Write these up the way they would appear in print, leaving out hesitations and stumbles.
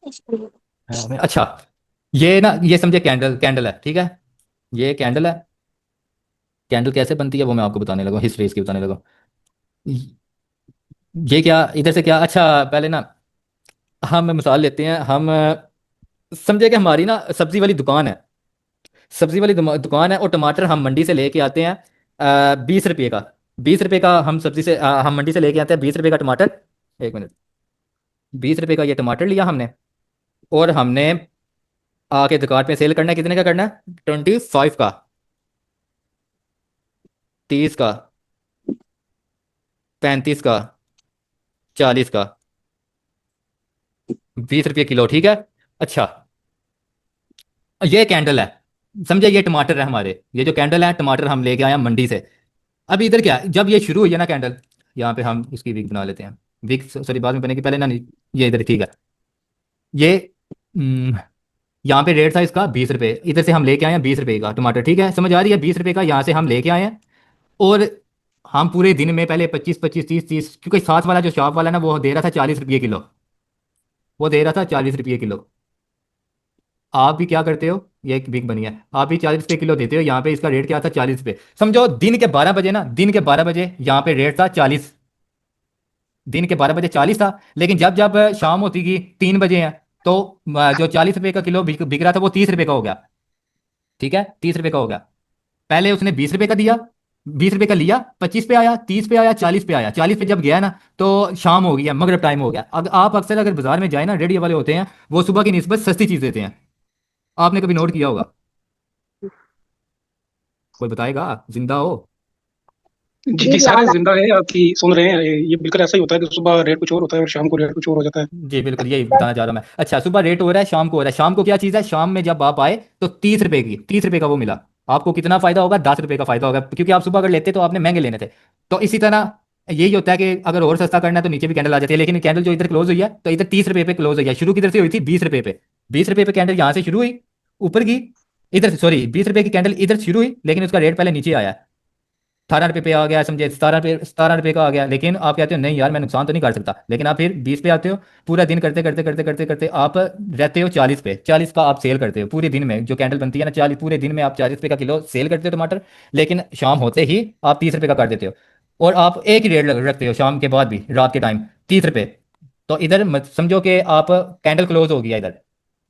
अच्छा, ये ना, ये समझे कैंडल, कैंडल है, ठीक है। ये कैंडल है। कैंडल कैसे बनती है वो मैं आपको बताने लगा, हिस्ट्री इसकी बताने लगा। ये क्या इधर से क्या, अच्छा पहले ना हम मिसाल लेते हैं। हम समझे कि हमारी ना सब्जी वाली दुकान है। सब्जी वाली दुकान है और टमाटर हम मंडी से लेके आते हैं 20 रुपये का। 20 रुपये का हम सब्जी से हम मंडी से लेके आते हैं 20 रुपये का टमाटर। एक मिनट। 20 रुपये का ये टमाटर लिया हमने। और हमने आके दुकान पे सेल करना है, कितने का करना है? 25 का, 30 का, 35 का, 40 का, 20 रुपये किलो, ठीक है। अच्छा, ये कैंडल है। समझे, ये टमाटर है हमारे, ये जो कैंडल है टमाटर हम लेके आए हैं मंडी से। अब इधर क्या है, जब ये शुरू हुई है ना कैंडल, यहाँ पे हम इसकी विक बना लेते हैं। विक सॉरी बाद में बनेगी, पहले ना नहीं। ये इधर ठीक है। ये यहाँ पे रेट था इसका 20 रुपये, इधर से हम लेके आए हैं 20 रुपये का टमाटर, ठीक है, समझ आ रही है? 20 रुपये का यहाँ से हम लेके आए हैं। और हम पूरे दिन में पहले 25 25 30 30, क्योंकि साथ वाला जो शॉप वाला ना वो दे रहा था 40 रुपये किलो। वो दे रहा था 40 रुपये किलो। आप भी क्या करते हो, ये एक बिग बनी है, आप भी 40 रुपये किलो देते हो। यहाँ पे इसका रेट क्या था? 40 रुपये। समझो दिन के 12 बजे ना, दिन के 12 बजे यहाँ पे रेट था 40। दिन के 12 बजे 40 था, लेकिन जब जब शाम होती गई 3 बजे हैं, तो जो 40 रुपये का किलो बिक बिक रहा था वो 30 रुपये का हो गया। ठीक है, 30 रुपये का हो गया। पहले उसने 20 रुपये का दिया, 20 रुपये का लिया, 25 पे आया, 30 पे आया, 40 पे आया। 40 पे जब गया ना, तो शाम हो गई है, मगरिब टाइम हो गया। अगर आप अक्सर अगर बाजार में जाए ना, रेडी वाले होते हैं, वो सुबह की निस्बत सस्ती चीज देते हैं। आपने कभी नोट किया होगा? कोई बताएगा, जिंदा हो? जी जी सर, जिंदा है आपकी, सुन रहे हैं। ये बिल्कुल ऐसा ही होता है कि सुबह रेट कुछ और होता है और शाम को रेट कुछ और हो जाता है। जी बिल्कुल, यही बताना चाह रहा हूं मैं। अच्छा, सुबह रेट हो रहा है, शाम को हो रहा है। शाम को क्या चीज़ है? शाम में जब आप आए तो 30 रुपए की, 30 रुपए का वो मिला। आपको कितना फायदा होगा? 10 रुपए का फायदा होगा, क्योंकि आप सुबह अगर लेते तो आपने महंगे लेने थे। तो इसी तरह यही होता है कि अगर और सस्ता करना है तो नीचे भी कैंडल आ जाती है, लेकिन कैंडल जो इधर क्लोज हुई है तो इधर 30 रुपए पे क्लोज हुई है। शुरू किधर से हुई थी? 20 रुपए पे। 20 रुपए पे कैंडल यहाँ से शुरू हुई, ऊपर की, इधर से, सॉरी 20 रुपए की कैंडल इधर शुरू हुई, लेकिन उसका रेट पहले नीचे आया। 18 रुपये पे आ गया, समझे, 17 रुपये, 17 रुपये का आ गया। लेकिन आप कहते हो नहीं यार, मैं नुकसान तो नहीं कर सकता, लेकिन आप फिर 20 पे आते हो। पूरा दिन करते करते करते करते करते आप रहते हो 40 पे। 40 का आप सेल करते हो पूरे दिन में, जो कैंडल बनती है ना, 40 पूरे दिन में आप 40 रुपये का किलो सेल करते हो टमाटर। लेकिन शाम होते ही आप 30 रुपये का कर देते हो। और आप एक ही रेट रखते हो शाम के बाद भी, रात के टाइम 30 रुपये। तो इधर समझो कि आप कैंडल क्लोज हो गया इधर।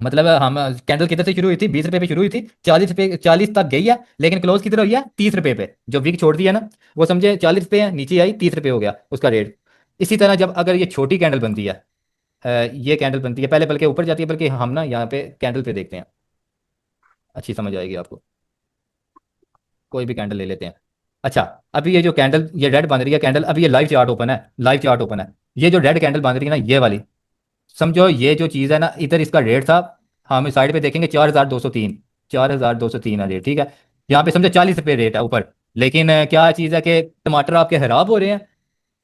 मतलब हम कैंडल किधर से शुरू हुई थी? 20 रुपये पे शुरू हुई थी, 40 रुपये, 40 तक गई है, लेकिन क्लोज किधर हुई है? 30 रुपये पे। जो वीक छोड़ दिया ना, वो समझे 40 रुपये है, नीचे आई 30 रुपये हो गया उसका रेट। इसी तरह जब अगर ये छोटी कैंडल बनती है, ये कैंडल बनती है पहले, बल्कि ऊपर जाती है, बल्कि हम ना यहाँ पे कैंडल पे देखते हैं, अच्छी समझ आएगी आपको। कोई भी कैंडल ले लेते हैं। अच्छा, अभी ये जो कैंडल, ये रेड बन रही है कैंडल, अभी ये लाइव चार्ट ओपन है, लाइव चार्ट ओपन है। ये जो रेड कैंडल बन रही है ना, ये वाली, समझो ये जो चीज़ है ना, इधर इसका रेट था, हम साइड पे देखेंगे 4203, 4203 है रेट, ठीक है। यहाँ पे समझो 40 रुपये रेट है ऊपर। लेकिन क्या चीज़ है कि टमाटर आपके खराब हो रहे हैं।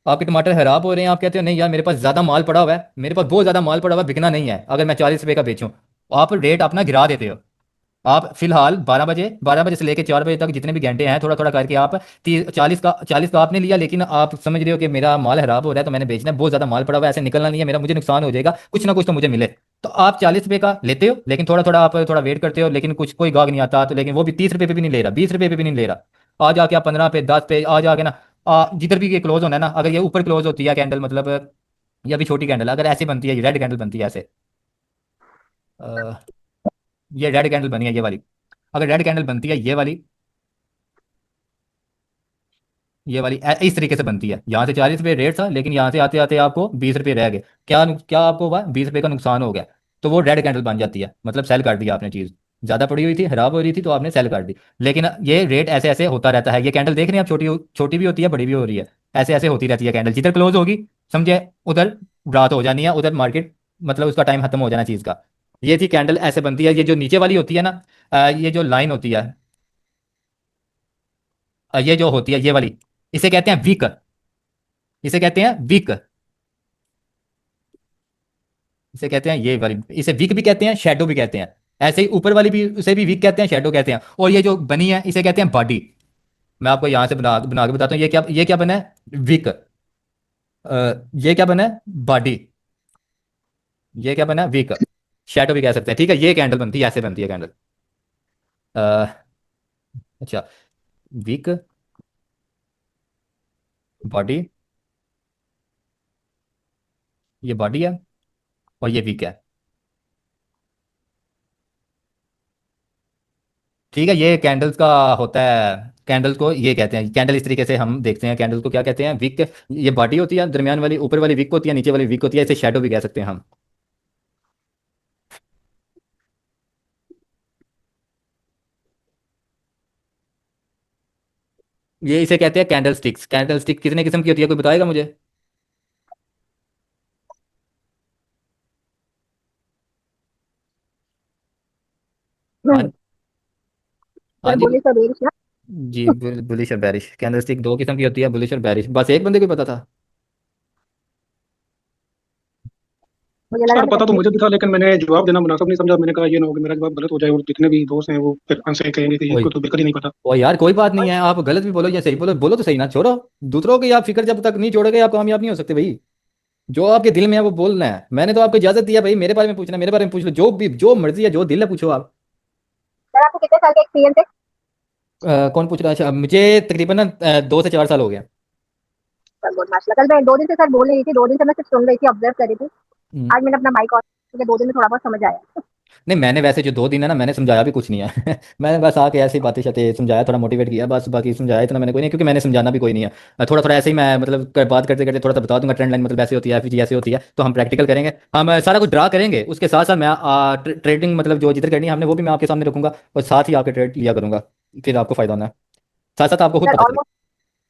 आपके टमाटर खराब हो रहे हैं, आप कहते हो नहीं यार मेरे पास ज़्यादा माल पड़ा हुआ है, मेरे पास बहुत ज़्यादा माल पड़ा हुआ है, बिकना नहीं है अगर मैं 40 रुपये का बेचूं। आप रेट अपना गिरा देते हो। आप फिलहाल 12 बजे, 12 बजे से लेकर 4 बजे तक जितने भी घंटे हैं, थोड़ा थोड़ा करके आप 40 का आपने लिया, लेकिन आप समझ रहे हो कि मेरा माल खराब हो रहा है तो मैंने बेचना है, बहुत ज़्यादा माल पड़ा हुआ है, ऐसे निकलना नहीं है मेरा, मुझे नुकसान हो जाएगा, कुछ ना कुछ तो मुझे मिले। तो आप 40 रुपये का लेते हो, लेकिन थोड़ा थोड़ा आप थोड़ा वेट करते हो, लेकिन कुछ कोई गाहक नहीं आता तो, लेकिन वो भी 30 रुपये पे भी नहीं ले रहा, 20 रुपये पे भी नहीं ले रहा। आ जाके आप 15 पे, 10 पे आ जाके ना, जिधर भी ये क्लोज होना है ना, अगर ये ऊपर क्लोज होती है कैंडल, मतलब ये अभी छोटी कैंडल अगर ऐसे बनती है, रेड कैंडल बनती है ऐसे, अ, ये रेड कैंडल बनी है ये वाली। अगर रेड कैंडल बनती है ये वाली, ये वाली इस तरीके से बनती है। यहाँ से 40 रुपये रेट था, लेकिन यहाँ से आते आते आपको 20 रुपये रह गए। क्या क्या आपको हुआ? 20 रुपये का नुकसान हो गया। तो वो रेड कैंडल बन जाती है, मतलब सेल कर दिया आपने चीज़। ज़्यादा पड़ी हुई थी, खराब हो रही थी, तो आपने सेल कर दी। लेकिन ये रेट ऐसे ऐसे होता रहता है। ये कैंडल देख रहे हैं आप, छोटी छोटी भी होती है, बड़ी भी हो रही है। ऐसे ऐसे होती रहती है कैंडल, जिधर क्लोज होगी समझे, उधर रात हो जानी है, उधर मार्केट, मतलब उसका टाइम खत्म हो जाना चीज़ का। ये थी कैंडल, ऐसे बनती है। ये जो नीचे वाली होती है ना, ये जो लाइन होती है, ये जो होती है ये वाली, इसे कहते हैं वीक। इसे कहते हैं वीक। इसे कहते हैं ये वाली, इसे वीक भी कहते हैं, शेडो भी कहते हैं। ऐसे ही ऊपर वाली भी, उसे भी वीक कहते हैं, शेडो कहते हैं। और ये जो बनी है इसे कहते हैं बॉडी। मैं आपको यहां से बना बना के बताता हूँ, ये क्या बना है? वीक। ये क्या बना है? बॉडी। ये क्या बना है? वीक। शैडो भी कह सकते हैं, ठीक है। ये कैंडल बनती है, ऐसे बनती है कैंडल। अच्छा, वीक बॉडी, ये बॉडी है और ये वीक है, ठीक है। ये कैंडल्स का होता है, कैंडल्स को ये कहते हैं, कैंडल इस तरीके से हम देखते हैं कैंडल्स को, क्या कहते हैं, वीक। ये बॉडी होती है, दरमियान वाली ऊपर वाली वीक होती है, नीचे वाली वीक होती है, इसे शैडो भी कह सकते हैं हम। ये इसे कहते हैं कैंडल स्टिक्स। कैंडल स्टिक कितने किस्म की होती है, कोई बताएगा मुझे? हाँ। हाँ सर जी। बोले सर बेरिश ना। जी, बुलिश और बैरिश कैंडल स्टिक दो किस्म की होती है, बुलिश और बैरिश, बस एक बंदे को ही पता था। मुझे लगा सर मैं पता तो कंफ्यूज। मुझे भी था, लेकिन मैंने जवाब देना मुनासिब नहीं समझा। मैंने कहा ये ना हो कि मेरा जवाब गलत हो जाए और जितने भी दोस्त हैं वो फिर आंसर कहेंगे कि ओए, इसको तो बिल्कुल ही नहीं पता। ओ यार कोई बात नहीं है, आप गलत भी बोलो या सही बोलो, बोलो तो सही ना, छोड़ो। दूसरों की आप फिक्र जब तक नहीं छोड़ोगे आप कामयाब नहीं हो सकते भाई। जो आपके दिल में है वो बोलना है। मैंने तो आपको इजाजत दिया भाई, मेरे बारे में पूछना है, मेरे बारे में पूछ लो, जो भी जो मर्जी है, जो दिल है पूछो आप। सर आपको कितने साल का एक्सपीरियंस है? कौन पूछ रहा है? अच्छा, मुझे तकरीबन ना 2 से 4 साल हो गया। सर बहुत माशाल्लाह, कल मैं 2 दिन से सर बोल रही थी, 2 दिन से मैं सिर्फ सुन रही थी, ऑब्जर्व कर रही थी। हम्म। आज मैंने अपना माइक ऑन, मुझे 2 दिन में थोड़ा बहुत समझ आया। नहीं, मैंने वैसे जो 2 दिन है ना, मैंने समझाया भी कुछ नहीं है। मैंने बस आके ऐसे ही बातें शातें समझाया, थोड़ा मोटिवेट किया बस, बाकी समझाया इतना मैंने कोई नहीं, क्योंकि मैंने समझाना भी कोई नहीं है। थोड़ा थोड़ा ऐसे ही मैं मतलब बात करते करते थोड़ा सा बता दूंगा, ट्रेंड लाइन मतलब ऐसे होती है, FG ऐसे होती है, तो हम प्रैक्टिकल करेंगे, हम सारा कुछ ड्रा करेंगे, उसके साथ साथ मैं ट्रेडिंग मतलब जो जिधर करनी है हमने वो भी मैं आपके सामने रखूंगा, और साथ ही आपके ट्रेड लिया करूंगा, फिर आपको फायदा होना है, साथ साथ आपको खुद सर पता चलेगा। ऑलमोस्ट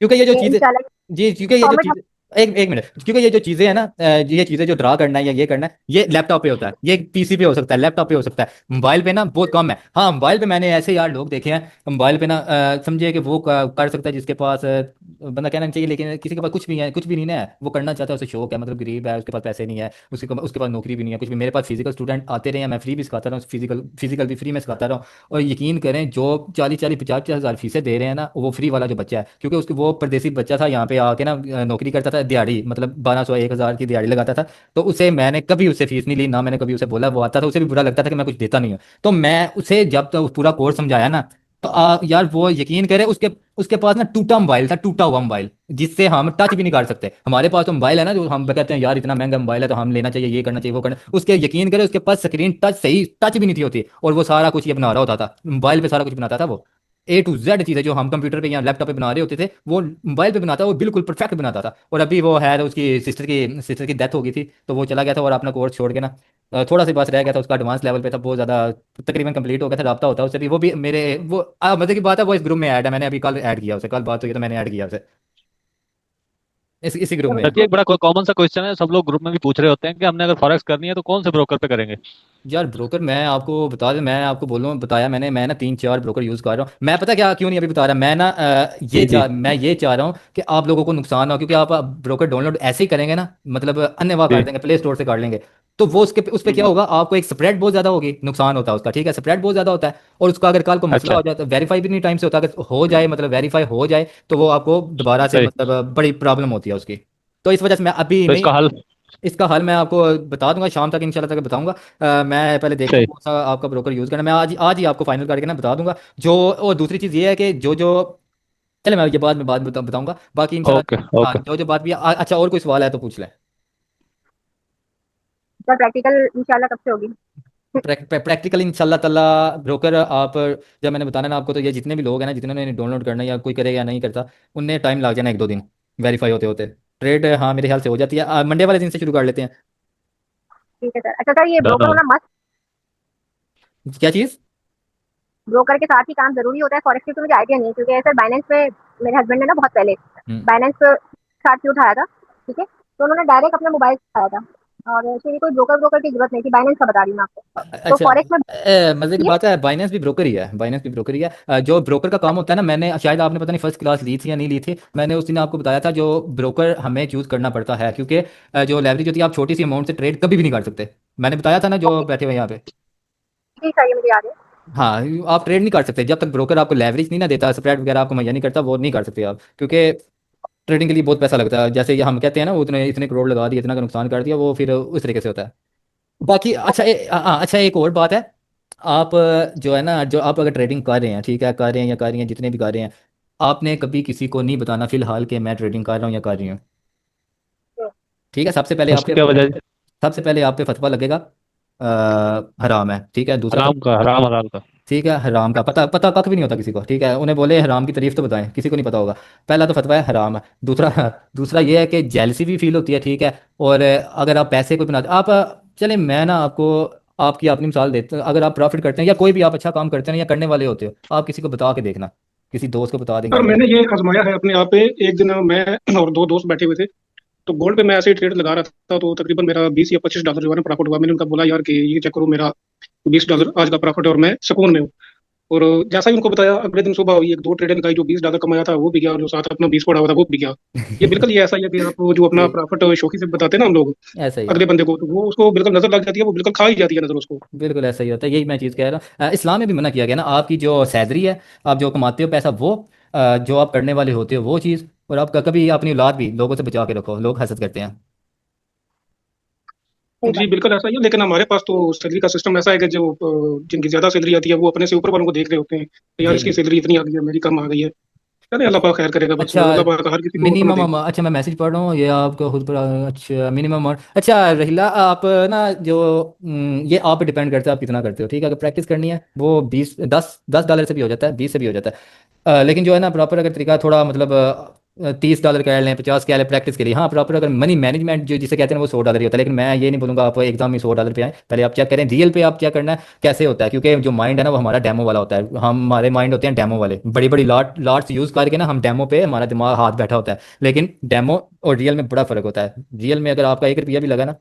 क्योंकि ये जो चीज़ें, इंशाल्लाह जी, क्योंकि ये जो फॉर्मेट। चीज़ें, एक एक मिनट, क्योंकि ये जो चीज़ें हैं ना, ये चीज़ें जो ड्रा करना है या ये करना है, ये लैपटॉप पे होता है, ये PC पे हो सकता है, लैपटॉप पे हो सकता है, मोबाइल पे ना बहुत कम है। हाँ, मोबाइल पे मैंने ऐसे यार लोग देखे हैं, मोबाइल पे ना समझिए कि वो कर सकता है जिसके पास बंदा कहना नहीं चाहिए, लेकिन किसी के पास कुछ भी है, कुछ भी नहीं है, वो करना चाहता है, उसे शौक है, मतलब गरीब है, उसके पास पैसे नहीं है, उसके पास नौकरी भी नहीं है, कुछ भी। मेरे पास फिजिकल स्टूडेंट आते रहे हैं, मैं फ्री भी सिखाता रहा हूँ, फिजिकल फिजिकल भी फ्री में सिखाता रहा हूँ। और यकीन करें, जो 40-40 50-50 हज़ार फीसें दे रहे हैं ना, वो फ्री वाला जो बच्चा है, क्योंकि उसके वो परदेसी बच्चा था, यहाँ पे आके ना नौकरी करता था दिहाड़ी, मतलब 1200 1 हज़ार की दिहाड़ी लगाता था। तो उसे मैंने कभी उससे फीस नहीं ली, ना मैंने कभी उसे बोला, वो आता था, उसे भी बुरा लगता था कि मैं कुछ देता नहीं हूँ। तो मैं उसे जब तक पूरा कोर्स समझाया ना, तो यार वो यकीन करे, उसके उसके पास ना टूटा मोबाइल था, टूटा हुआ मोबाइल, जिससे हम टच भी नहीं कर सकते। हमारे पास तो मोबाइल है ना, जो हम कहते हैं यार इतना महंगा मोबाइल है तो हम लेना चाहिए, ये करना चाहिए, वो करना, उसके यकीन करे उसके पास स्क्रीन टच, सही टच भी नहीं थी होती, और वो सारा कुछ ये बना रहा होता था, मोबाइल पे सारा कुछ बनाता था वो। A to Z चीज़ें जो हम कंप्यूटर पे या लैपटॉप पे बना रहे होते थे, वो मोबाइल पे बनाता, वो बिल्कुल परफेक्ट बनाता था। और अभी वो है तो उसकी सिस्टर की डेथ हो गई थी, तो वो चला गया था और अपना कोर्स छोड़ के ना थोड़ा सा बस रह गया था, उसका एडवांस लेवल पे था बहुत ज़्यादा, तकरीबन कंप्लीट हो गया था, रब्ता होता है उससे भी, वो भी मेरे वो मजे की बात है, वो इस ग्रुप में ऐड है, मैंने अभी कल ऐड किया उसे, कल बात हुई तो मैंने ऐड किया उसे इसी ग्रुप में सर है। सर जी, एक बड़ा कॉमन सा क्वेश्चन है, सब लोग ग्रुप में भी पूछ रहे होते हैं कि हमने अगर फॉरेक्स करनी है तो कौन से ब्रोकर पे करेंगे। यार ब्रोकर मैं आपको बता दें, मैं आपको बोलूँ, बताया मैंने, मैं ना 3 4 ब्रोकर यूज़ कर रहा हूँ। मैं पता क्या क्यों नहीं अभी बता रहा, मैं ना जी जी। मैं ये चाह रहा हूँ कि आप लोगों को नुकसान ना हो, क्योंकि आप ब्रोकर डाउनलोड ऐसे ही करेंगे ना, मतलब अन्यवा कर जी। देंगे, प्ले स्टोर से काट लेंगे, तो वो उस पर क्या होगा, आपको एक स्प्रेड बहुत ज़्यादा होगी, नुकसान होता है उसका, ठीक है, स्प्रेड बहुत ज़्यादा होता है। और उसका अगर कल को मसला अच्छा। हो जाए तो वेरीफाई भी नहीं टाइम से होता, अगर हो जाए मतलब वेरीफाई हो जाए, तो वो आपको दोबारा से सही। मतलब बड़ी प्रॉब्लम होती है उसकी। तो इस वजह से मैं अभी तो नहीं, इसका हल। इसका हल मैं आपको बता दूंगा शाम तक, इंशाल्लाह तक बताऊंगा। मैं पहले देखता हूँ सही। कौन सा आपका ब्रोकर यूज़ करना है, मैं आज आज ही आपको फाइनल करके ना बता दूंगा। जो और दूसरी चीज़ ये है कि जो जो चले, मैं ये बाद में बताऊंगा बाकी ओके इंशाल्लाह। हाँ, ओके। जो जो बात भी अच्छा, और कोई सवाल है तो पूछ लें। सर प्रैक्टिकल इंशाल्लाह कब से होगी? प्रैक्टिकल इंशाल्लाह ताला ब्रोकर आप, जब मैंने बताना ना आपको, तो ये जितने भी लोग हैं ना, जिन्होंने डाउनलोड करना है या कोई करेगा या नहीं करता, उनने टाइम लग जाना 1 2 दिन वेरीफाई होते होते। ट्रेड हाँ मेरे ख्याल से हो जाती है, मंडे वाले दिन से शुरू कर लेते हैं। ठीक है सर। अच्छा सर, ये डन ब्रोकर हो। होना मस्त, क्या चीज़? ब्रोकर के साथ ही काम जरूरी होता है फॉरेक्स की? तो मुझे आइडिया नहीं है, क्योंकि सर बाइनेंस पे मेरे हस्बैंड ने ना बहुत पहले हम्म। बाइनेंस साथ से उठाया था, ठीक है, तो उन्होंने डायरेक्ट अपने मोबाइल से उठाया था, और फिर कोई ब्रोकर ब्रोकर की जरूरत नहीं थी, बाइनेंस का बता रही हूँ मैं आपको। तो अच्छा, फॉरेक्स में मजे की बात है, बाइनेंस भी ब्रोकर ही है, बाइनेंस भी ब्रोकर ही है। जो ब्रोकर का काम होता है ना, मैंने शायद आपने पता नहीं फर्स्ट क्लास ली थी या नहीं ली थी, मैंने उस दिन आपको बताया था, जो ब्रोकर हमें चूज करना पड़ता है, क्योंकि जो लेवरेज होती है, आप छोटी सी अमाउंट से ट्रेड कभी भी नहीं कर सकते। मैंने बताया था ना, जो ओके, बैठे हुए यहाँ पे। ठीक है, ये मुझे याद है। हाँ, आप ट्रेड नहीं कर सकते जब तक ब्रोकर आपको लेवरेज नहीं ना देता, स्प्रेड वगैरह आपको मुहैया नहीं करता, वो नहीं कर सकते आप, क्योंकि ट्रेडिंग के लिए बहुत पैसा लगता है, जैसे ये हम कहते हैं ना, वो इतने इतने करोड़ लगा दिए, इतना का नुकसान कर दिया, वो फिर उस तरीके से होता है। बाकी अच्छा अच्छा एक और बात है। आप जो है ना, जो आप अगर ट्रेडिंग कर रहे हैं, ठीक है, कर रहे हैं या कर रही हैं, जितने भी कर रहे हैं, आपने कभी किसी को नहीं बताना फिलहाल कि मैं ट्रेडिंग कर रहा हूँ या कर रही हूँ। ठीक है, उसकी क्या वजह? सबसे पहले आप पे फतवा लगेगा, हराम है, ठीक है। दूसरा हराम का, हराम हलाल का। ठीक है, हराम का पता पता कख भी नहीं होता किसी को, ठीक है। उन्हें बोले हराम की तारीफ तो बताएं, किसी को नहीं पता होगा। पहला तो फतवा है हराम है। दूसरा दूसरा ये है कि जेलसी भी फील होती है, ठीक है। और अगर आप पैसे को बनाते आप चले, मैं ना आपको आपकी अपनी मिसाल देता हूं। अगर आप प्रॉफिट करते हैं या कोई भी आप अच्छा काम करते हैं या करने वाले होते हो, आप किसी को बता के देखना, किसी दोस्त को बता देंगे और मेरे। मैंने ये आजमाया है अपने आप पे। एक दिन मैं और दो दोस्त बैठे हुए थे, तो गोल्ड पे मैं ऐसे ही ट्रेड लगा रहा था, तो तकरीबन मेरा $20 या $25 जो है ना प्रॉफिट हुआ। मैंने उनका बोला यार कि ये चेक करो, मेरा $20 आज का प्रॉफिट है और मैं सुकून में हूँ। और जैसा ही उनको बताया, अगले दिन सुबह हुई, एक दो ट्रेडें लगाई, जो $20 कमाया था वो भी गया, और जो साथ अपना 20 पड़ा हुआ था वो भी गया। ये बिल्कुल ये ऐसा ही है कि आप जो अपना जी, प्रॉफिट शौकी से बताते हैं ना हम लोग ऐसा ही है। अगले बंदे को, तो वो उसको बिल्कुल नजर लग जाती है, वो बिल्कुल खा ही जाती है नजर उसको। बिल्कुल ऐसा ही होता है, यही मैं चीज़ कह रहा हूँ। इस्लाम में भी मना किया गया ना, आपकी जो सैलरी है, आप जो कमाते हो पैसा, वो जो आप करने वाले होते हो वो चीज़, और आपका कभी अपनी औलाद भी लोगों से बचा के रखो, लोग हसद करते हैं। सही जी बात। बिल्कुल ऐसा ही है, लेकिन हमारे पास तो सैलरी का सिस्टम ऐसा है कि जो जिनकी ज्यादा सैलरी आती है वो अपने से ऊपर वालों को देख रहे होते हैं कि यार जी इसकी जी। सैलरी इतनी आ गई है, मेरी कम आ गई है। चले, अल्लाह पाक खैर करेगा, बस अच्छा, अल्लाह पाक हर किसी को अपना दे। मिनिमम, अच्छा मैं मैसेज पढ़ रहा हूँ ये आपका खुद पर। अच्छा मिनिमम, और अच्छा रहीला आप ना जो ये आप पे डिपेंड करता है आप कितना करते हो, ठीक है। अगर प्रैक्टिस करनी है वो 10 10 डॉलर से भी हो जाता है, 20 से भी हो जाता है। लेकिन जो है ना प्रॉपर अगर तरीका थोड़ा मतलब 30 डॉलर कह लें, 50 कह लें प्रैक्टिस के लिए, हाँ प्रॉपर अगर मनी मैनेजमेंट जो जिसे कहते हैं वो 100 डॉलर ही होता है। लेकिन मैं ये नहीं बोलूँगा आप एग्जाम में 100 डॉलर पे आए, पहले आप चेक करें रियल पे आप क्या करना है, कैसे होता है। क्योंकि जो माइंड है ना वो हमारा डेमो वाला होता है, हमारे माइंड होते हैं डेमो वाले, बड़ी बड़ी लाट्स यूज़ करके ना हम डेमो पे हमारा दिमाग हाथ बैठा होता है। लेकिन डेमो और रियल में बड़ा फर्क होता है। रियल में अगर आपका 1 रुपया भी लगा ना,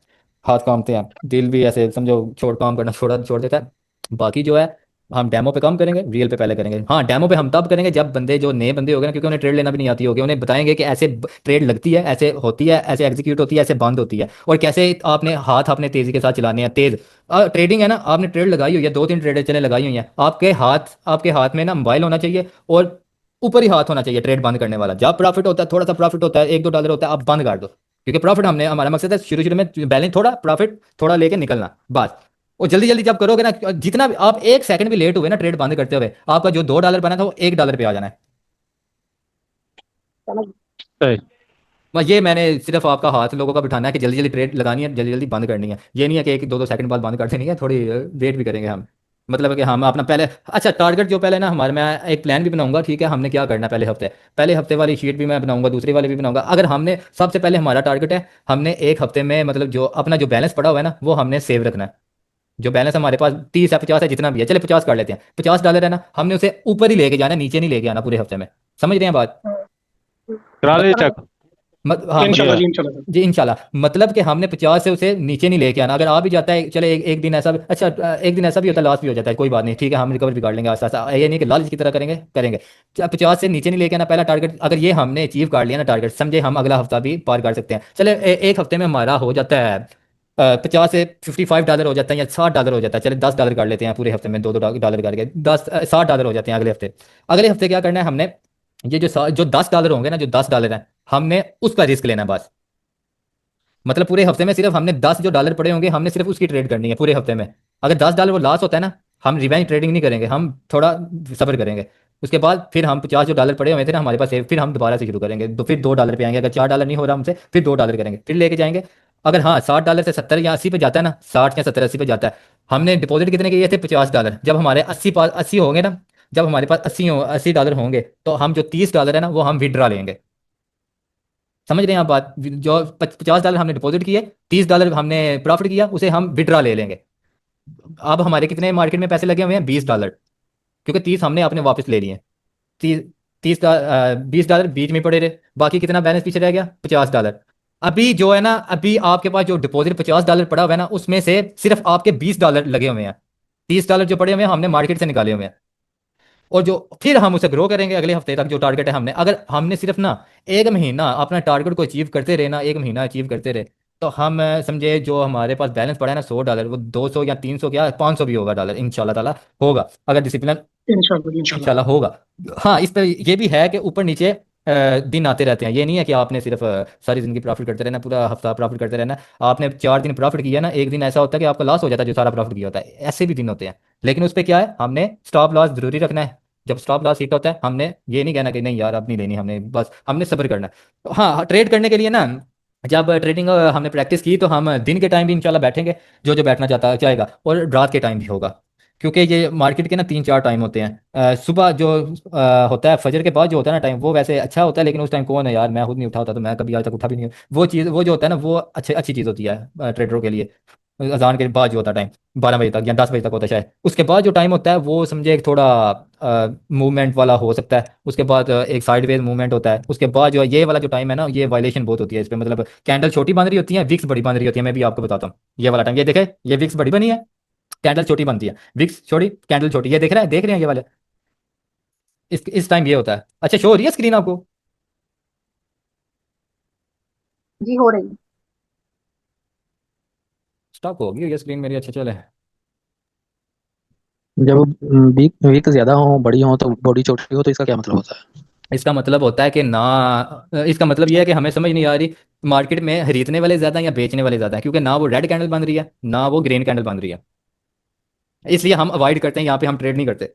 हाथ कांपते हैं, दिल भी ऐसे समझो छोड़ काम करना छोड़ छोड़ देता है। बाकी जो है हम डेमो पे कम करेंगे, रियल पे पहले करेंगे। हाँ डेमो पे हम तब करेंगे जब बंदे जो नए बंदे हो गए ना, क्योंकि उन्हें ट्रेड लेना भी नहीं आती होगी, उन्हें बताएंगे कि ऐसे ट्रेड लगती है, ऐसे होती है, ऐसे एग्जीक्यूट होती है, ऐसे बंद होती है, और कैसे आपने हाथ अपने तेजी के साथ चलाने हैं, तेज ट्रेडिंग है ना। आपने ट्रेड लगाई हुई है, 2 3 ट्रेडें चले लगाई हुई हैं, आपके हाथ में ना मोबाइल होना चाहिए, और ऊपर ही हाथ होना चाहिए ट्रेड बंद करने वाला। जब प्रॉफिट होता है, थोड़ा सा प्रॉफिट होता है, 1 2 डॉलर होता है, आप बंद कर दो। क्योंकि प्रॉफिट हमने, हमारा मकसद है शुरू शुरू में बैलेंस थोड़ा प्रॉफिट थोड़ा लेके निकलना बस। और जल्दी जल्दी जब करोगे ना, जितना भी आप 1 सेकंड भी लेट हुए ना ट्रेड बंद करते हुए, आपका जो 2 डॉलर बना था वो 1 डॉलर पे आ जाना है। समझ। सही। बस ये मैंने सिर्फ आपका हाथ लोगों का बिठाना है कि जल्दी जल्दी ट्रेड लगानी है, जल्दी जल्दी बंद करनी है। ये नहीं है कि 1 2 2 सेकंड बाद बंद कर देनी है, थोड़ी वेट भी करेंगे हम। मतलब कि हम अपना पहले, अच्छा टारगेट जो पहले ना हमारे, मैं एक प्लान भी बनाऊंगा, ठीक है। हमने क्या करना है पहले हफ्ते वाली शीट भी मैं बनाऊंगा, दूसरी वाली भी बनाऊंगा। अगर हमने सबसे पहले हमारा टारगेट है, हमने 1 हफ्ते में मतलब जो अपना जो बैलेंस पड़ा हुआ है ना वो हमने सेव रखना है। जो बैलेंस हमारे पास 30 है 50 है जितना भी है, चले 50 कर लेते हैं, $50 है ना, हमने उसे ऊपर ही लेके जाना है, नीचे नहीं लेके आना पूरे हफ्ते में। समझ रहे हैं बात। हम्म, करा ले समझ। चेक। हाँ इंशाल्लाह ये जी, इंशाल्लाह। जी इंशाल्लाह, मतलब कि हमने 50 से उसे नीचे नहीं लेके आना। अगर आ भी जाता है, चले एक दिन ऐसा भी, अच्छा एक दिन ऐसा भी होता है, लॉस भी हो जाता है, कोई बात नहीं, ठीक है, हम रिकवर भी कर लेंगे आस्ता आस्ता। ये नहीं कि लालच की तरह करेंगे करेंगे। 50 से नीचे नहीं लेके आना पहला टारगेट। अगर ये हमने अचीव कर लिया ना टारगेट, समझे हम अगला हफ्ता भी पार कर सकते हैं। चले 1 हफ्ते में हमारा हो जाता है 50 से $55 हो जाता है, या $60 हो जाता है। चले $10 कर लेते हैं पूरे हफ्ते में, 2 2 डॉलर करके 60 डॉलर हो जाते हैं अगले हफ्ते। अगले हफ्ते क्या करना है हमने, ये जो $10 होंगे ना, जो $10 हैं, हमने उसका रिस्क लेना है बस। मतलब पूरे हफ्ते में सिर्फ हमने 10 जो डॉलर पड़े होंगे, हमने सिर्फ उसकी ट्रेड करनी है पूरे हफ्ते में। अगर $10 वो लॉस होता है ना, हम रिवेंज ट्रेडिंग नहीं करेंगे, हम थोड़ा सब्र करेंगे। उसके बाद फिर हम 50 जो डॉलर पड़े हुए थे ना हमारे पास, फिर हम दोबारा से शुरू करेंगे, तो फिर 2 डॉलर पे आएंगे। अगर $4 नहीं हो रहा हमसे, फिर 2 डॉलर करेंगे, फिर लेके जाएंगे। अगर हाँ $60 से 70 या 80 पे जाता है ना, 60 या 70 80 पे जाता है, हमने डिपॉजिट कितने किए थे, $50। जब हमारे 80 होंगे ना, जब हमारे पास 80 डॉलर होंगे, तो हम जो $30 है ना वो हम विड्रा लेंगे। समझ रहे हैं आप बात। जो $50 हमने डिपॉजिट किए, $30 हमने प्रॉफिट किया, उसे हम विड्रा ले लेंगे। अब हमारे कितने मार्केट में पैसे लगे हुए हैं, $20, क्योंकि 30 हमने अपने वापस ले लिए। 20 डॉलर बीच में पड़े रहे, बाकी कितना बैलेंस पीछे रह गया, $50। अभी जो है ना, अभी आपके पास जो डिपॉजिट $50 पड़ा हुआ है ना, उसमें से सिर्फ आपके $20 लगे हुए हैं। $30 जो पड़े हुए हैं हमने मार्केट से निकाले हुए हैं। और जो फिर हम उसे ग्रो करेंगे अगले हफ्ते तक, जो टारगेट है हमने, अगर हमने सिर्फ ना 1 महीना अपना टारगेट को अचीव करते रहे ना, 1 महीना अचीव करते रहे, तो हम समझे जो हमारे पास बैलेंस पड़ा है ना $100, वो 200 या 300 क्या 500 भी होगा डॉलर, इंशाल्लाह ताला होगा, अगर डिसिप्लिन इंशाल्लाह जी, इंशाल्लाह। इंशाल्लाह होगा। हाँ इस पर ये भी है कि ऊपर नीचे दिन आते रहते हैं। ये नहीं है कि आपने सिर्फ सारी जिंदगी प्रॉफिट करते रहना, पूरा हफ्ता प्रॉफिट करते रहना। आपने 4 दिन प्रॉफिट किया ना, एक दिन ऐसा होता है कि आपका लॉस हो जाता है जो सारा प्रॉफिट किया होता है। ऐसे भी दिन होते हैं, लेकिन उस पर क्या है, हमने स्टॉप लॉस जरूरी रखना है। जब स्टॉप लॉस हिट होता है, हमने ये नहीं कहना कि नहीं यार अब नहीं लेनी, हमने बस हमने सब्र करना है। तो हाँ, ट्रेड करने के लिए ना, जब ट्रेडिंग हमने प्रैक्टिस की तो हम दिन के टाइम भी इंशाल्लाह बैठेंगे, जो जो बैठना चाहेगा, और रात के टाइम भी होगा। क्योंकि ये मार्केट के ना 3-4 टाइम होते हैं। सुबह जो होता है, फजर के बाद जो होता है ना टाइम, वो वैसे अच्छा होता है, लेकिन उस टाइम कौन है यार, मैं खुद नहीं उठा होता, तो मैं कभी आज तक उठा भी नहीं हूँ। वो चीज़, वो जो होता है ना, वो अच्छी चीज़ होती है ट्रेडरों के लिए। अजान के बाद जो होता है टाइम, 12 बजे तक या 10 बजे तक होता है शायद, उसके बाद जो टाइम होता है वो समझे एक थोड़ा मूवमेंट वाला हो सकता है। उसके बाद एक साइडवेज मूवमेंट होता है। उसके बाद जो ये वाला जो टाइम है ना, ये वायलेशन बहुत होती है इस पर, मतलब कैंडल छोटी बन रही होती है, विक्स बड़ी बन रही होती है। मैं भी आपको बताता हूँ, ये वाला टाइम, ये देखे, ये विक्स बड़ी बनी है, कैंडल छोटी बनती है, विक्स छोटी कैंडल छोटी, ये देख रहे हैं, देख रहे हैं ये वाले, इस टाइम ये होता है। अच्छा, शो हो रही है स्क्रीन आपको? जी हो रही है। स्टॉप होगी ये स्क्रीन मेरी, अच्छा चले। जब वीक वीक ज्यादा हो, बड़ी हो, तो बॉडी छोटी हो, तो इसका क्या मतलब होता है? इसका मतलब होता है कि ना, इसका मतलब ये है कि हमें समझ नहीं आ रही मार्केट में खरीदने वाले ज़्यादा हैं या बेचने वाले ज़्यादा हैं, क्योंकि ना वो रेड कैंडल बन रही है ना वो ग्रीन कैंडल बन रही है। इसलिए हम अवॉइड करते हैं, यहाँ पे हम ट्रेड नहीं करते।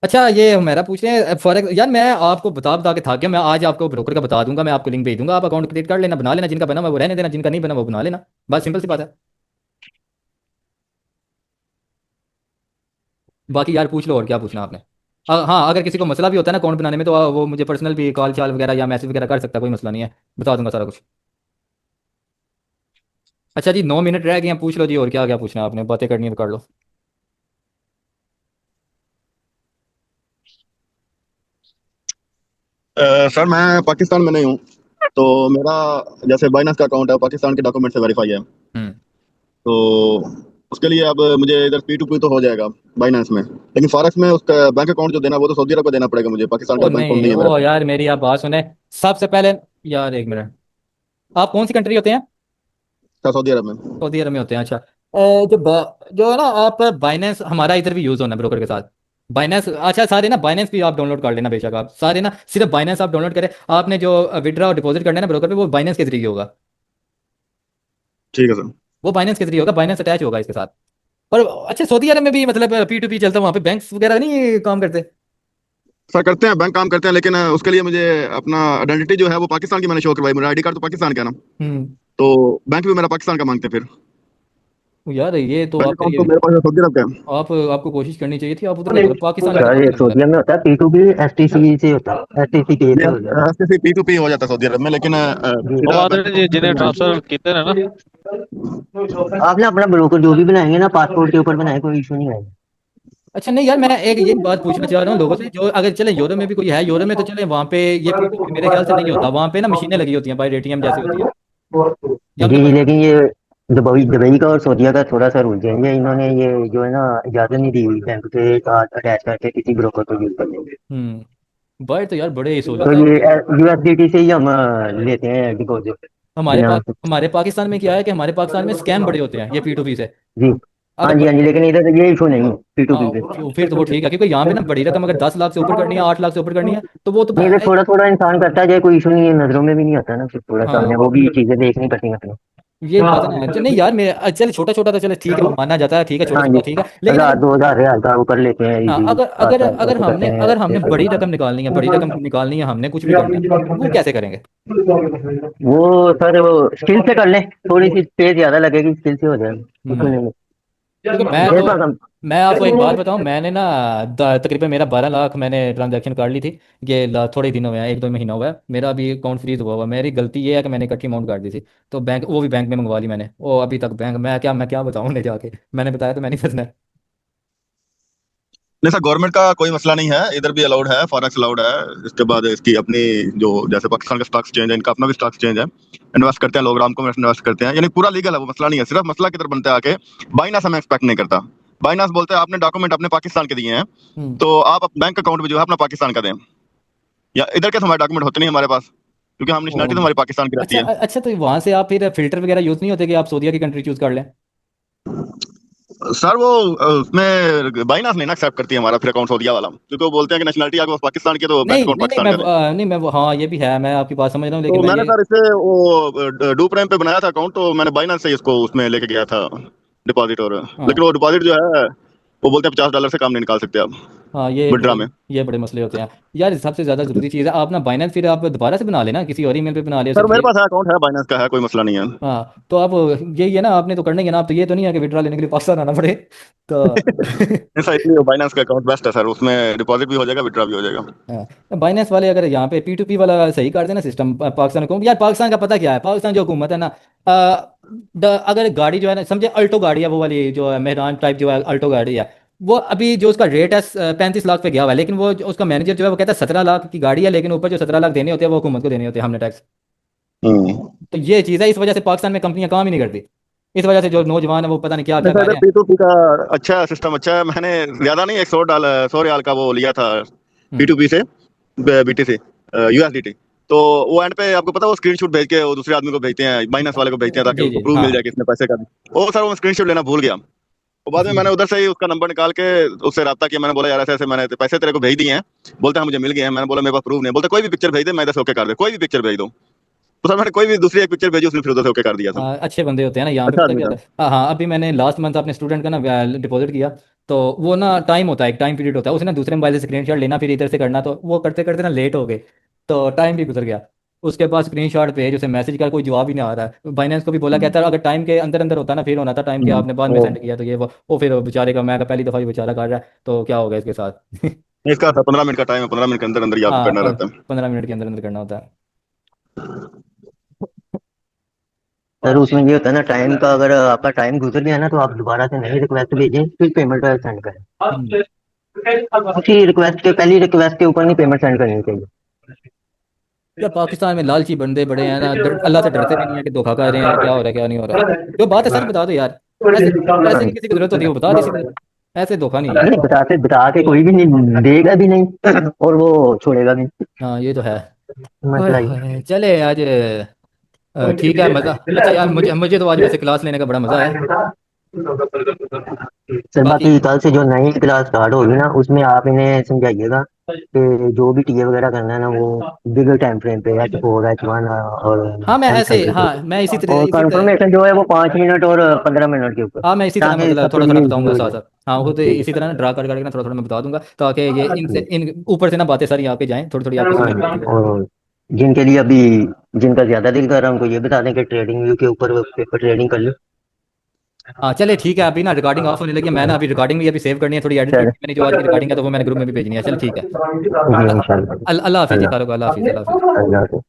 अच्छा, ये मेरा पूछ रहे हैं फॉरेक्स, यार मैं आपको बता बता के थक गया। मैं आज आपको ब्रोकर का बता दूंगा, मैं आपको लिंक भेज दूंगा, आप अकाउंट क्रिएट कर लेना, बना लेना, जिनका बना हुआ वो रहने देना, जिनका नहीं बना वो बना लेना, बस सिंपल सी बात है। बाकी यार पूछ लो और क्या पूछना आपने। हाँ, अगर किसी को मसला भी होता है ना अकाउंट बनाने में, तो वो मुझे पर्सनल भी कॉल चाल वगैरह या मैसेज वगैरह कर सकता है, कोई मसला नहीं है, बता दूंगा सारा कुछ। अच्छा जी, 9 मिनट रह गए हैं, पूछ लो जी और क्या क्या पूछना है आपने, बातें करनी है तो कर लो। सर मैं पाकिस्तान में नहीं हूँ, तो मेरा जैसे बाइनेंस का अकाउंट है पाकिस्तान के डॉक्यूमेंट से वेरीफाई है। हम्म। तो उसके लिए अब मुझे इधर P2P तो हो जाएगा बाइनेंस में, लेकिन फॉरेक्स में उसका बैंक अकाउंट जो देना वो तो सऊदी अरब का देना पड़ेगा मुझे, पाकिस्तान ओ का बैंक अकाउंट नहीं, नहीं है मेरे ओ पास। यार मेरी आप बात सुने, सबसे पहले, यार एक मिनट, आप कौन सी कंट्री होते हैं? अच्छा, सऊदी अरब में। सऊदी अरब में होते हैं, अच्छा। जो है ना, आप बाइनेंस हमारा इधर भी यूज़ होना है ब्रोकर के साथ, बाइनेंस। अच्छा, सारे ना बाइनेंस भी आप डाउनलोड कर लेना बेशक, आप सारे ना सिर्फ बाइनेंस आप डाउनलोड करें। आपने जो विड्रा और डिपॉजिट करना है ना ब्रोकर पे, वो बाइनेंस के जरिए होगा। ठीक है सर। वो बाइनेंस के जरिए होगा, बाइनेंस अटैच होगा इसके साथ। और अच्छा, सऊदी अरब में भी मतलब P2P चलता है, वहाँ पे बैंक्स वगैरह नहीं काम करते? सर करते हैं, बैंक काम करते हैं, लेकिन उसके लिए मुझे अपना आइडेंटिटी जो है वो पाकिस्तान की मैंने शो करवाई, मेरा आईडी कार्ड तो पाकिस्तान का है ना, हम्म। तो बैंक भी मेरा पाकिस्तान का मांगते हैं फिर। यार ये तो बैंक आप अकाउंट तो मेरे पास सऊदी अरब का है। आपको कोशिश करनी चाहिए थी, आप उधर मतलब पाकिस्तान का सर काम ये करने सोडियम में होता है, P2B STC से होता है, STC के से हो जाता ये P2P हो जाता है सऊदी अरब में, लेकिन है। सीधा बैंक जी अकाउंट जिन्हें में। ट्रांसफर किते हैं ना। आप ना अपना ब्रोकर जो भी बनाएंगे ना, पासपोर्ट के ऊपर बनाए, कोई इशू नहीं आएगा। अच्छा नहीं यार, मैं एक ये बात पूछना चाह रहा हूँ लोगों से, जो अगर चले यूरोप में भी कोई है, यूरोप में तो चले वहाँ पे ये P2P मेरे ख्याल से नहीं होता, वहाँ पे ना मशीनें लगी होती हैं बाई ATM जैसी होती है, या जी आपने जी, पता? लेकिन ये दुबई दुबई का और सऊदीया का थोड़ा सा रूल चेंज है। इन्होंने ये जो है ना, इजाजत नहीं दी हुई बैंक के साथ अटैच करके किसी ब्रोकर को यूज करने की। बाहर तो यार बड़े ही तो सहूलत है ये आपके। USDT से ही हम लेते हैं डिपॉजिट हमारे बिना पास, हमारे पाकिस्तान में क्या है कि हमारे पाकिस्तान में स्कैम बड़े होते हैं ये P2P से। जी। हाँ अगर जी हाँ जी, लेकिन इधर ये इशू नहीं P2P पे। फिर तो वो ठीक है, क्योंकि यहाँ पे ना बड़ी रकम अगर 10 लाख से ऊपर करनी है, 8 लाख से ऊपर करनी है, तो वो तो नहीं, इधर थोड़ा थोड़ा इंसान करता है, चाहे कोई इशू नहीं है, नजरों में भी नहीं आता ना, फिर थोड़ा सा हमें हाँ, वो भी चीजें देखनी पड़ती हैं अपनी। ये बात है ना। अच्छा नहीं यार, मेरे चल छोटा छोटा तो चले ठीक है, वो माना जाता है, ठीक है, छोटा हाँ जी, छोटा ठीक है, लेकिन अगर 1000 2000 का वो कर लेते हैं हाँ, इजीली, अगर अगर आसान अगर कैसे करते हमने हैं अगर हमने पैसे बड़ी का। रकम निकालनी है, बड़ी रकम निकालनी है, हमने कुछ भी करना है, वो कैसे करेंगे? वो सर वो स्किल से कर लें, थोड़ी सी तेज ज्यादा लगेगी, स्किल से हो जाएगा, कुछ हम्म। नहीं। देखो मैं मेरे तो, पास हम मैं आपको एक बात बताऊं, मैंने ना तकरीबन मेरा 12 लाख मैंने ट्रांजैक्शन कर ली थी। ये थोड़े ही दिनों में, 1-2 महीना हुआ है, मेरा अभी अकाउंट फ्रीज हुआ हुआ है। मेरी गलती ये है कि मैंने इकट्ठी अमाउंट कर दी थी, तो बैंक, वो भी बैंक में मंगवा ली मैंने, वो अभी तक बैंक, मैं क्या बताऊं उन्हें जाके, मैंने बताया तो मैंने फंसना है। नहीं सर, गवर्नमेंट का कोई मसला नहीं है, इधर भी अलाउड है, फॉरेक्स अलाउड है। इसके बाद इसकी अपनी जो जैसे पाकिस्तान का स्टॉक एक्सचेंज है, इनका अपना भी स्टॉक एक्सचेंज है, इन्वेस्ट करते हैं लोग, राम को इन्वेस्ट करते हैं, यानी पूरा लीगल है, वो मसला नहीं है। सिर्फ मसला किधर बनता है आके, बाइनास हमें एक्सपेक्ट नहीं करता। बाइनास बोलते हैं आपने डॉक्यूमेंट अपने पाकिस्तान के दिए हैं, हम्म। तो आप बैंक अकाउंट भी जो है अपना पाकिस्तान का दें, या इधर के तो हमारे डॉक्यूमेंट होते नहीं हमारे पास, क्योंकि हम ओ, नेशनलिटी तो हमारी पाकिस्तान की रहती अच्छा है। अच्छा, तो वहां से आप फिर फिल्टर वगैरह यूज नहीं होते कि आप सऊदीया की कंट्री चूज कर लें? सर वो उसमें बाइनास नहीं ना एक्सेप्ट करती है हमारा फिर अकाउंट सऊदीया वाला, क्योंकि वो बोलते हैं कि नेशनलिटी आपके पास पाकिस्तान की है, तो बैंक नहीं अकाउंट नहीं नहीं पाकिस्तान मैं का नहीं। नहीं मैं वो, हाँ ये भी है, मैं आपकी बात समझ रहा हूँ, तो लेकिन मैं मैंने ये सर इसे वो डू प्राइम पे बनाया था अकाउंट, तो मैंने बाइनास से इसको उसमें लेके गया था डिपॉजिट, और हाँ लेकिन वो डिपॉजिट जो है वो बोलते हैं $50 से कम नहीं निकाल सकते आप हाँ विड्रा में। ये बड़े मसले होते हैं यार। सबसे ज़्यादा ज़रूरी चीज़ है आप ना बाइनेंस फिर आप दोबारा से बना लेना, किसी और ईमेल पे बना लिया उसे सर मेरे भेज। पास है अकाउंट है, बाइनास का है, कोई मसला नहीं है। हाँ तो आप यही है ना, आपने तो करना ही है ना, आप तो ये तो नहीं है कि विड्रा लेने के लिए पाकिस्तान आना पड़े तो ऐसा इसलिए वो बाइनास का अकाउंट बेस्ट है सर, उसमें डिपॉजिट भी हो जाएगा, विड्रा भी हो जाएगा। हाँ बाइनेंस वाले अगर यहाँ पे P2P वाला सही कर देना सिस्टम पाकिस्तान को, यार पाकिस्तान का पता क्या है, पाकिस्तान जो हुकूमत है ना, अगर गाड़ी जो है ना, समझे अल्टो गाड़ी है, वो वाली जो है मेहरान टाइप जो है अल्टो गाड़ी है, वो अभी जो उसका रेट है 35 लाख पे गया हुआ है, लेकिन वो उसका मैनेजर जो है वो कहता है 17 लाख की गाड़ी है, लेकिन ऊपर जो 17 लाख देने होते हैं वो हुकूमत को देने होते हैं, हमने टैक्स। हम्म। तो ये चीज़ है, इस वजह से पाकिस्तान में कंपनियां काम ही नहीं करती, इस वजह से जो नौजवान है वो पता नहीं क्या क्या अच्छा कर इधर रहे हैं। P2P का अच्छा सिस्टम अच्छा है, मैंने ज्यादा नहीं, $100 का वो लिया था हम्म, P2P से, BTC USDT। तो वो एंड पे आपको पता है वो स्क्रीनशॉट भेज के वो दूसरे आदमी को भेजते हैं, माइनस वाले को भेजते हैं, ताकि जी उसको जी प्रूफ हाँ मिल जाए कि इसने पैसे का। वो सर वो स्क्रीनशॉट लेना भूल गया, तो बाद में मैंने उधर से ही उसका नंबर निकाल के उससे रब्ता किया, मैंने बोला यार ऐसे ऐसे मैंने पैसे तेरे को भेज दिए हैं, बोलते हैं मुझे मिल गए हैं, मैंने बोला मेरे पास प्रूफ नहीं, बोलते कोई भी पिक्चर भेज दे मैं इधर से ओके कर दे, कोई भी पिक्चर भेज दो। तो सर मैंने कोई भी दूसरी एक पिक्चर भेजी, उसने फिर उधर से ओके कर दिया था। अच्छे बंदे होते हैं ना यहाँ पे, अच्छा पता आदमी क्या था। होता है, हाँ हाँ, अभी मैंने लास्ट मंथ अपने स्टूडेंट का ना डिपॉजिट किया, तो वो ना टाइम होता है, एक टाइम पीरियड होता है, उसने ना दूसरे मोबाइल से स्क्रीनशॉट लेना फिर इधर से करना, तो वो करते करते ना लेट हो गए, तो टाइम भी गुजर गया। उसके बाद स्क्रीनशॉट भेज, उसे मैसेज का कोई जवाब ही नहीं आ रहा है, बाइनेंस को भी बोला, कहता है अगर टाइम के अंदर अंदर होता ना फिर होना था, टाइम के आपने बाद में वो सेंड किया तो ये वो फिर बेचारे का, मैं का पहली दफ़ा ये बेचारा कर रहा है, तो क्या होगा इसके साथ इसका था 15 मिनट का टाइम है, 15 मिनट के अंदर अंदर ही आपको हाँ करना रहता है। 15 मिनट के अंदर अंदर करना होता है। सर उसमें ये होता है ना, टाइम का अगर आपका टाइम गुजर गया ना तो आप दोबारा से नई रिक्वेस्ट भेजें, फिर पेमेंट सेंड हम्म। करें। उसी रिक्वेस्ट के पहली रिक्वेस्ट के ऊपर नहीं पेमेंट सेंड करनी चाहिए। यार पाकिस्तान में लालची बंदे बड़े हैं ना, अल्लाह से डरते भी नहीं है कि धोखा कर रहे हैं, क्या हो रहा है क्या नहीं हो रहा। जो बात है सच बता दो यार, ऐसे पैसे की किसी की जरूरत होती है वो बता दे सीधे, ऐसे धोखा नहीं है। नहीं बता के कोई भी नहीं देगा भी नहीं और वो छोड़ेगा भी नहीं। हाँ ये तो है। ओए मसला ये है। होए, चले आज ठीक है, मज़ा। अच्छा यार, मुझे मुझे तो आज वैसे क्लास लेने का बड़ा मज़ा है। सर बाकी बाकी कल से जो नई क्लास स्टार्ट होगी ना उसमें आप इन्हें समझाइएगा कि जो भी टीए वगैरह करना है ना वो बिगर टाइम फ्रेम पे H4 H1 और हाँ मैं ऐसे, M30 हाँ पे, मैं और इसी तरह, कंफर्मेशन जो है वो 5 मिनट और 15 मिनट के ऊपर, हाँ मैं इसी तरह ताकि मतलब थोड़ा सबके थोड़ा लिए इजी बताऊंगा हो साथ जाए। साथ, हाँ खुद ठीक इसी तरह ना ड्रा कर करके ना थोड़ा थोड़ा मैं बता दूंगा, ताकि ये इनसे है। इन ऊपर से ना बातें सारी यहाँ पे जाएं, थोड़ी थोड़ी आपको समझ में आती है। और जिनके लिए अभी जिनका ज्यादा दिल कर रहा है उनको ये बता दें कि ट्रेडिंग व्यू के ऊपर पेपर ट्रेडिंग कर लो। हाँ चले ठीक है, अभी ना रिकॉर्डिंग ऑफ होने लगी है, मैं ना अभी रिकॉर्डिंग भी अभी सेव करनी है, थोड़ी एडिट करनी चलो है मैंने, जो आज की रिकॉर्डिंग है तो वो मैंने ग्रुप में भी भेजनी है। चल ठीक है, जी इंशाल्लाह। अल्लाह हाफिज़ जी अल्लाह सारों को, अल्लाह हाफिज़, अल्लाह हाफिज़। अल्लाह